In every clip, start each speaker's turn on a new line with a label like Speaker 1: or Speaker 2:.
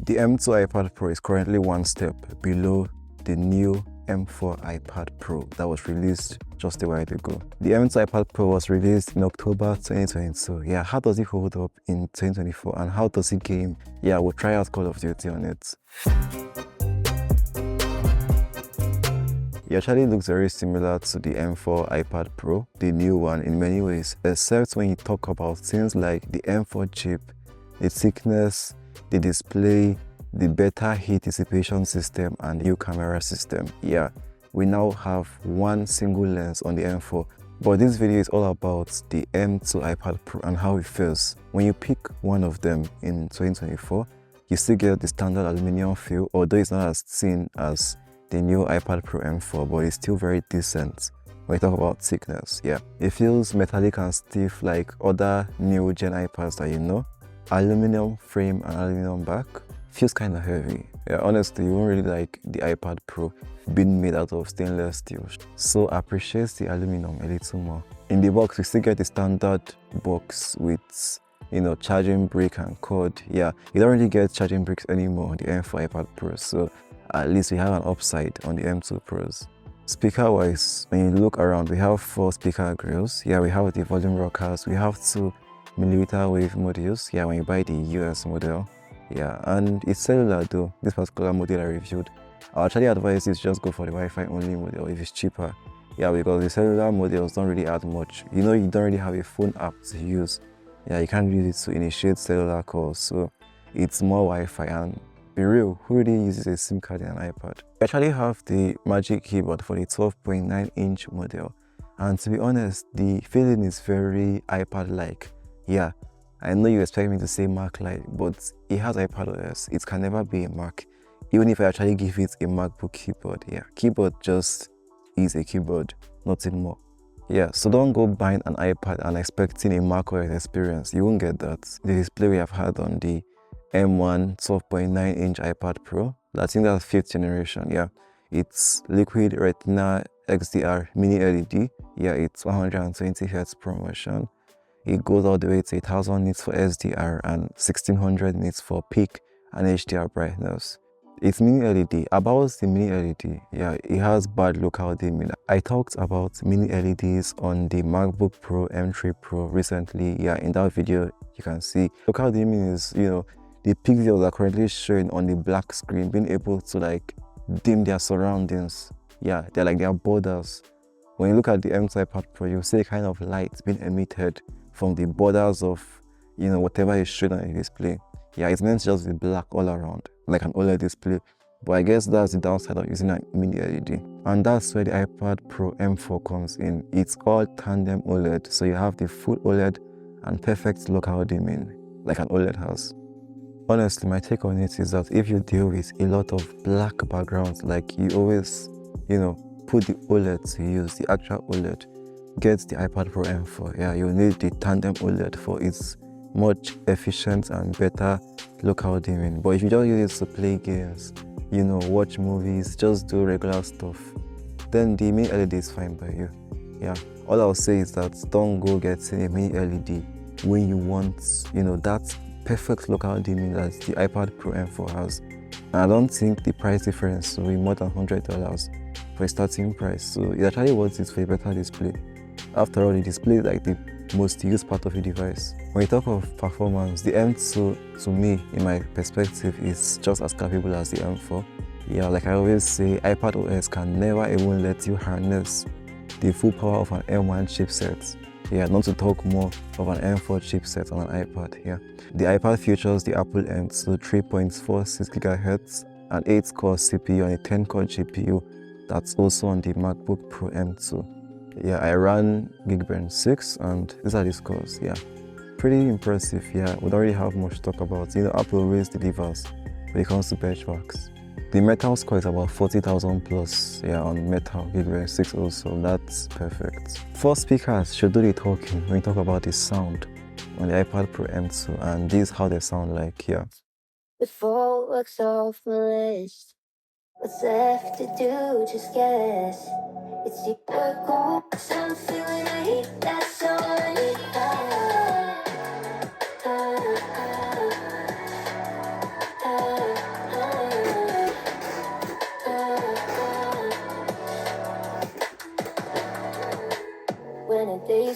Speaker 1: The M2 iPad Pro is currently one step below the new M4 iPad Pro that was released just a while ago. The M2 iPad Pro was released in October 2022. Yeah, how does it hold up in 2024 and how does it game? Yeah, we'll try out Call of Duty on it. It actually looks very similar to the M4 iPad Pro, the new one in many ways, except when you talk about things like the M4 chip, the thickness, the display, the better heat dissipation system and new camera system. Yeah, we now have one single lens on the M4, but this video is all about the M2 iPad Pro and how it feels. When you pick one of them in 2024, you still get the standard aluminum feel, although it's not as thin as the new iPad Pro M4, but it's still very decent when you talk about thickness. Yeah, it feels metallic and stiff like other new gen iPads that you know. Aluminum frame and aluminum back feels kind of heavy. Yeah, honestly, you won't really like the iPad Pro being made out of stainless steel, so appreciate the aluminum a little more. In the box, we still get the standard box with, you know, charging brick and cord. Yeah, you don't really get charging bricks anymore on the M4 iPad Pro, so at least we have an upside on the M2 Pros. Speaker wise, when you look around, we have 4 speaker grills. Yeah, we have the volume rockers, we have 2mm wave modules. Yeah, when you buy the US model. Yeah, and it's cellular though, this particular model I reviewed. I actually advise you to just go for the Wi-Fi only model if it's cheaper. Yeah, because the cellular models don't really add much. You know, you don't really have a phone app to use. Yeah, you can't use it to initiate cellular calls, so it's more Wi-Fi. And be real, who really uses a SIM card in an iPad? I actually have the Magic Keyboard for the 12.9-inch model, and to be honest, the feeling is very iPad-like. Yeah, I know you expect me to say Mac-like, but it has iPad OS. It can never be a Mac, even if I actually give it a MacBook keyboard. Yeah, keyboard just is a keyboard, nothing more. Yeah, so don't go buying an iPad and expecting a macOS experience. You won't get that. The display we have had on the M1 12.9-inch iPad Pro, I think that's 5th generation. Yeah, it's liquid retina XDR mini LED. Yeah, it's 120 Hz ProMotion. It goes all the way to 1000 nits for SDR and 1600 nits for peak and HDR brightness. It's mini LED. About the mini LED, yeah, it has bad local dimming. I talked about mini LEDs on the MacBook Pro M3 Pro recently. Yeah, in that video you can see local dimming is, you know, the pixels are currently showing on the black screen being able to like dim their surroundings. Yeah, they're like their borders. When you look at the M2 iPad Pro, you'll see a kind of light being emitted from the borders of, you know, whatever is shown on the display. Yeah, it's meant to just be black all around, like an OLED display. But I guess that's the downside of using a mini LED. And that's where the iPad Pro M4 comes in. It's all tandem OLED, so you have the full OLED and perfect local dimming, like an OLED has. Honestly, my take on it is that if you deal with a lot of black backgrounds, like you always, you know, put the OLED to use, the actual OLED, get the iPad Pro M4. Yeah, you need the tandem OLED for its much efficient and better local dimming. But if you just use it to play games, you know, watch movies, just do regular stuff, then the mini LED is fine by you. Yeah, all I'll say is that don't go getting a mini LED when you want, you know, that perfect local dimming that the iPad Pro M4 has. And I don't think the price difference will be more than $100 for a starting price, so it actually worth it for a better display. After all, the display is like the most used part of the device. When you talk of performance, the M2, to me, in my perspective, is just as capable as the M4. Yeah, like I always say, iPad OS can never even let you harness the full power of an M1 chipset. Yeah, not to talk more of an M4 chipset on an iPad. Yeah, the iPad features the Apple M2 3.46 GHz, an 8-core CPU and a 10-core GPU that's also on the MacBook Pro M2. Yeah, I ran Geekbench 6 and these are the scores. Yeah, pretty impressive. Yeah, we don't really have much to talk about. You know, Apple always delivers when it comes to benchmarks. The Metal score is about 40,000 plus. Yeah, on Metal Geekbench 6 also. That's perfect. 4 speakers should do the talking when we talk about the sound on the iPad Pro M2, and this is how they sound like. Yeah.
Speaker 2: Before works off my list, what's left to do? Just guess. It's the purple. I'm feeling I hate that's all I need.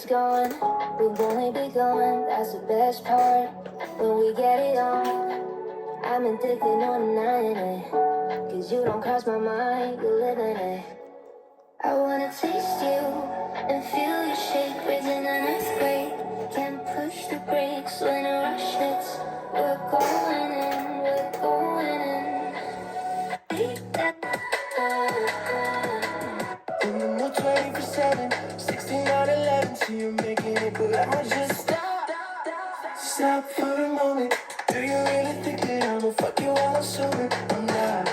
Speaker 2: gone, we've only begun. That's the best part. When we get it on, I'm addicted on denying it. Cause you don't cross my mind, you live in it. I wanna taste you and feel your shake, raising an earthquake. Can't push the brakes when a rush hits. We're going in, we're going in.
Speaker 3: In the mood 24/7, 16/11, see you making it, but I just stop for a moment. Do you really think that I'ma fuck you while I'm sober? I'm not.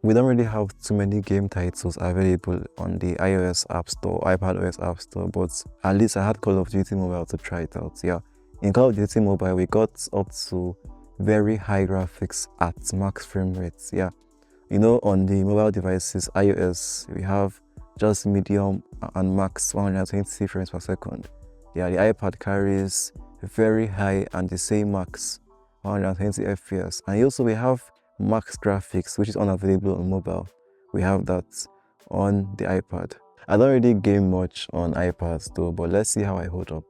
Speaker 1: We don't really have too many game titles available on the iOS App Store, iPadOS App Store, but at least I had Call of Duty Mobile to try it out. Yeah, in Call of Duty Mobile, we got up to very high graphics at max frame rates. Yeah, you know, on the mobile devices, iOS, we have just medium and max 120 frames per second. Yeah, the iPad carries very high and the same max 120 FPS. And also we have max graphics, which is unavailable on mobile. We have that on the iPad. I don't really game much on iPads though, but let's see how I hold up.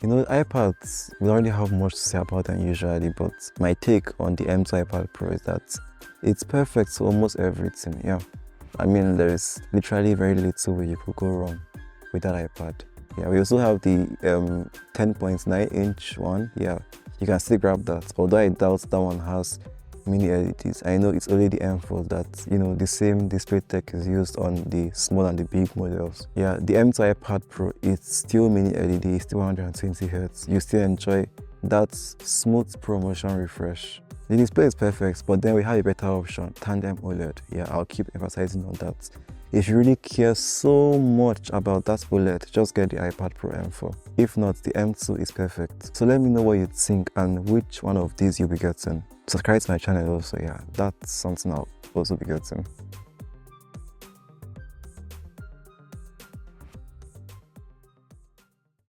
Speaker 1: You know, iPads, we don't really have much to say about them usually, but my take on the M2 iPad Pro is that it's perfect to almost everything. Yeah, I mean, there is literally very little way you could go wrong with that iPad. Yeah, we also have the 10.9-inch one. Yeah, you can still grab that, although I doubt that one has mini LEDs. I know it's only the M4 that, you know, the same display tech is used on the small and the big models. Yeah, the M2 iPad Pro, it's still mini LED, it's still 120 Hz. You still enjoy that smooth ProMotion refresh. The display is perfect, but then we have a better option, tandem OLED. Yeah, I'll keep emphasizing on that. If you really care so much about that OLED, just get the iPad Pro M4. If not, the M2 is perfect. So let me know what you think and which one of these you'll be getting. Subscribe to my channel also, yeah, that's something I'll also be getting.